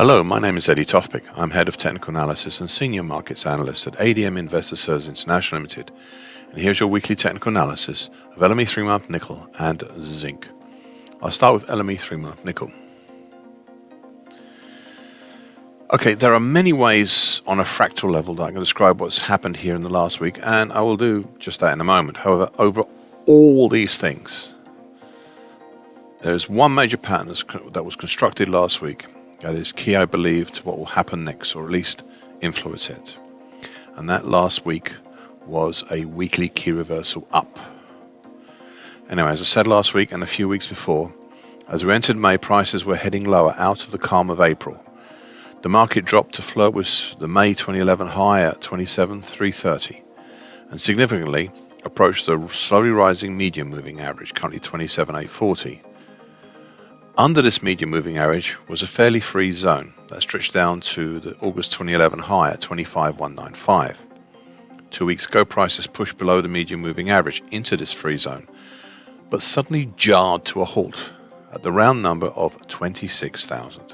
Hello, my name is Eddie Tofpik. I'm Head of Technical Analysis and Senior Markets Analyst at ADM Investor Services International Limited. And here's your weekly technical analysis of LME 3-month nickel and zinc. I'll start with LME 3-month nickel. Okay, there are many ways on a fractal level that I can describe what's happened here in the last week, and I will do just that in a moment. However, over all these things, there's one major pattern that was constructed last week that is key, I believe, to what will happen next, or at least influence it. And that last week was a weekly key reversal up. Anyway, as I said last week and a few weeks before, as we entered May, prices were heading lower out of the calm of April. The market dropped to flirt with the May 2011 high at 27,330 and significantly approached the slowly rising medium moving average, currently 27,840. Under this medium moving average was a fairly free zone that stretched down to the August 2011 high at 25,195. 2 weeks ago, prices pushed below the medium moving average into this free zone, but suddenly jarred to a halt at the round number of 26,000.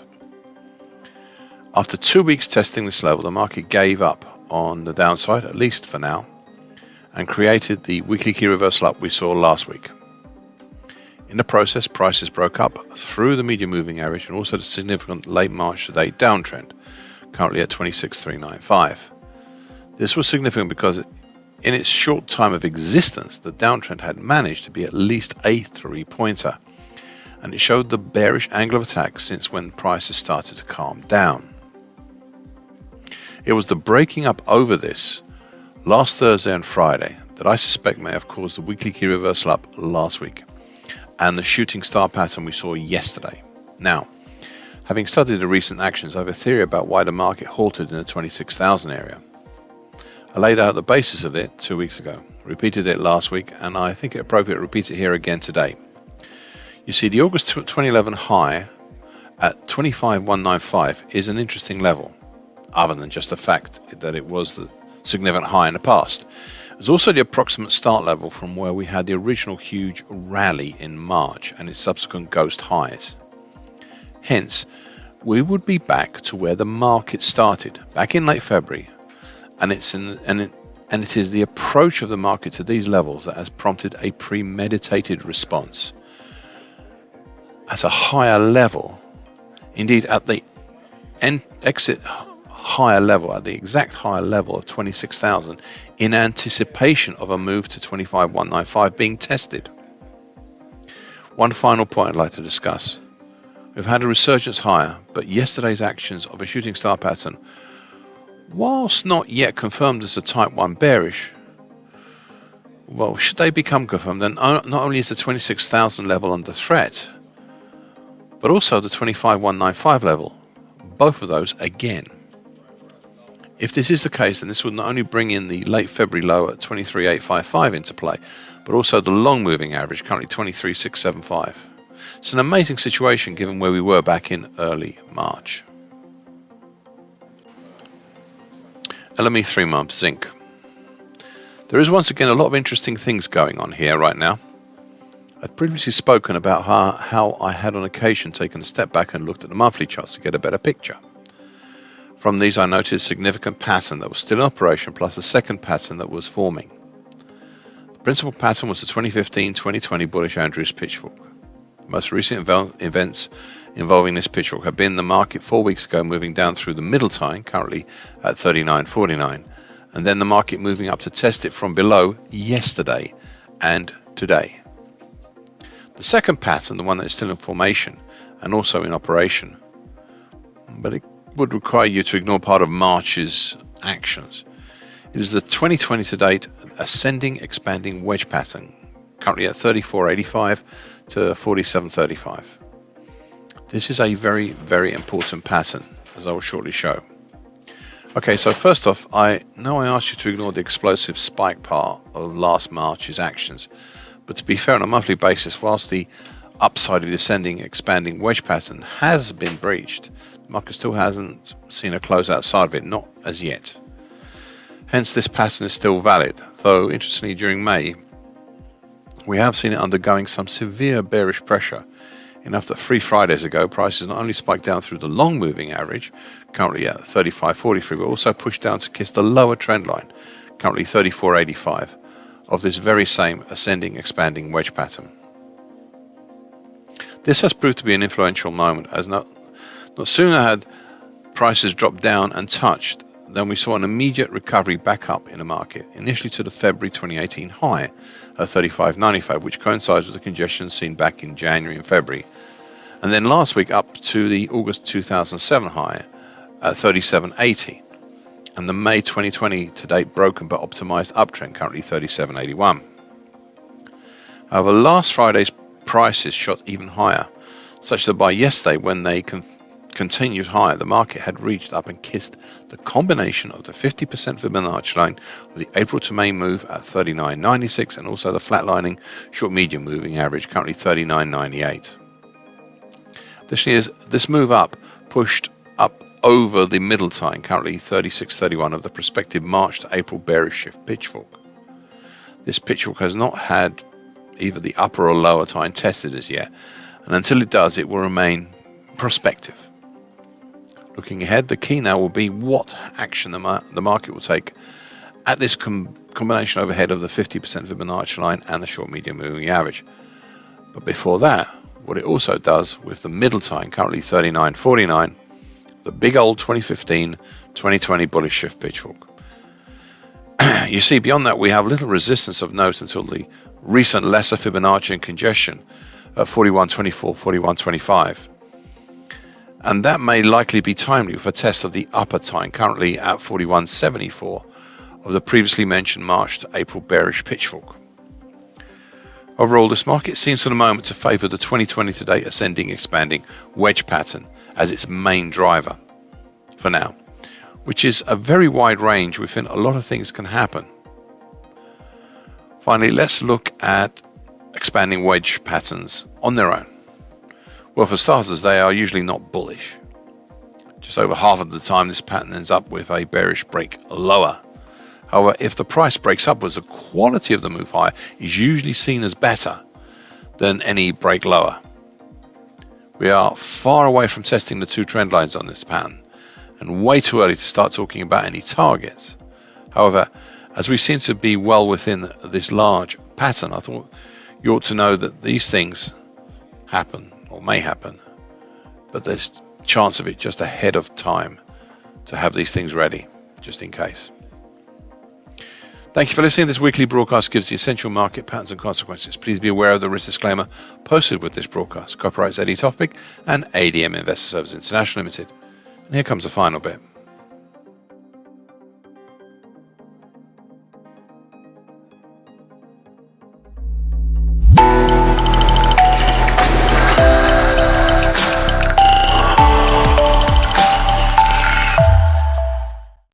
After 2 weeks testing this level, the market gave up on the downside, at least for now, and created the weekly key reversal up we saw last week. In the process, prices broke up through the medium moving average and also the significant late March to date downtrend, currently at 26,395. This was significant because in its short time of existence, the downtrend had managed to be at least a 3-pointer, and it showed the bearish angle of attack since when prices started to calm down. It was the breaking up over this last Thursday and Friday that I suspect may have caused the weekly key reversal up last week, and the shooting star pattern we saw yesterday. Now, having studied the recent actions, I have a theory about why the market halted in the 26,000 area. I laid out the basis of it 2 weeks ago, repeated it last week, and I think it appropriate to repeat it here again today. You see, the August 2011 high at 25,195 is an interesting level, other than just the fact that it was the significant high in the past. It's also the approximate start level from where we had the original huge rally in March and its subsequent ghost highs. Hence, we would be back to where the market started back in late February, and it is the approach of the market to these levels that has prompted a premeditated response. At a higher level, indeed at the exit higher level, at the exact higher level of 26,000, in anticipation of a move to 25,195 being tested. One final point I'd like to discuss. We've had a resurgence higher, but yesterday's actions of a shooting star pattern, whilst not yet confirmed as a type 1 bearish, well, should they become confirmed, then not only is the 26,000 level under threat, but also the 25,195 level, both of those again. If this is the case, then this would not only bring in the late February low at 23,855 into play, but also the long moving average, currently 23,675. It's an amazing situation given where we were back in early March. LME 3-month zinc. There is once again a lot of interesting things going on here right now. I'd previously spoken about how I had on occasion taken a step back and looked at the monthly charts to get a better picture. From these, I noticed a significant pattern that was still in operation, plus a second pattern that was forming. The principal pattern was the 2015-2020 bullish Andrews pitchfork. The most recent events involving this pitchfork have been the market 4 weeks ago moving down through the middle time, currently at 39.49, and then the market moving up to test it from below yesterday and today. The second pattern, the one that is still in formation and also in operation, but it would require you to ignore part of March's actions. It is the 2020 to date ascending expanding wedge pattern, currently at 34.85 to 47.35. This is a very, very important pattern, as I will shortly show. Okay, so first off, I know I asked you to ignore the explosive spike part of last March's actions, but to be fair, on a monthly basis, whilst the upside of the ascending expanding wedge pattern has been breached, the market still hasn't seen a close outside of it, not as yet. Hence, this pattern is still valid, though interestingly during May, we have seen it undergoing some severe bearish pressure Enough that 3 Fridays ago, prices not only spiked down through the long moving average, currently at 35.43, but also pushed down to kiss the lower trend line, currently 34.85, of this very same ascending expanding wedge pattern. This has proved to be an influential moment, as no sooner had prices dropped down and touched than we saw an immediate recovery back up in the market, initially to the February 2018 high at 35.95, which coincides with the congestion seen back in January and February, and then last week up to the August 2007 high at 37.80, and the May 2020 to date broken but optimized uptrend, currently 37.81. However, last Friday's prices shot even higher, such that by yesterday, when they continued higher, the market had reached up and kissed the combination of the 50% Fibonacci line of the April to May move at 39.96 and also the flatlining short medium moving average, currently 39.98. Additionally, this move up pushed up over the middle time, currently 36.31, of the prospective March to April bearish shift pitchfork. This pitchfork has not had either the upper or lower time tested as yet, and until it does, it will remain prospective. Looking ahead, the key now will be what action the market will take at this combination overhead of the 50% Fibonacci line and the short medium moving average. But before that, what it also does with the middle time, currently 39.49, the big old 2015-2020 bullish shift pitchfork. You see, beyond that, we have little resistance of note until the recent lesser Fibonacci and congestion at 41.24, 41.25. And that may likely be timely with a test of the upper time, currently at 41.74, of the previously mentioned March to April bearish pitchfork. Overall, this market seems for the moment to favour the 2020 to date ascending expanding wedge pattern as its main driver for now, which is a very wide range within a lot of things can happen. Finally, let's look at expanding wedge patterns on their own. Well, for starters, they are usually not bullish. Just over half of the time, this pattern ends up with a bearish break lower. However, if the price breaks upwards, the quality of the move higher is usually seen as better than any break lower. We are far away from testing the 2 trend lines on this pattern, and way too early to start talking about any targets. However, as we seem to be well within this large pattern, I thought you ought to know that these things happen or may happen, but there's a chance of it just ahead of time to have these things ready, just in case. Thank you for listening. This weekly broadcast gives the essential market patterns and consequences. Please be aware of the risk disclaimer posted with this broadcast. Copyrights Eddie Tofpik and ADM Investor Services International Limited. And here comes the final bit.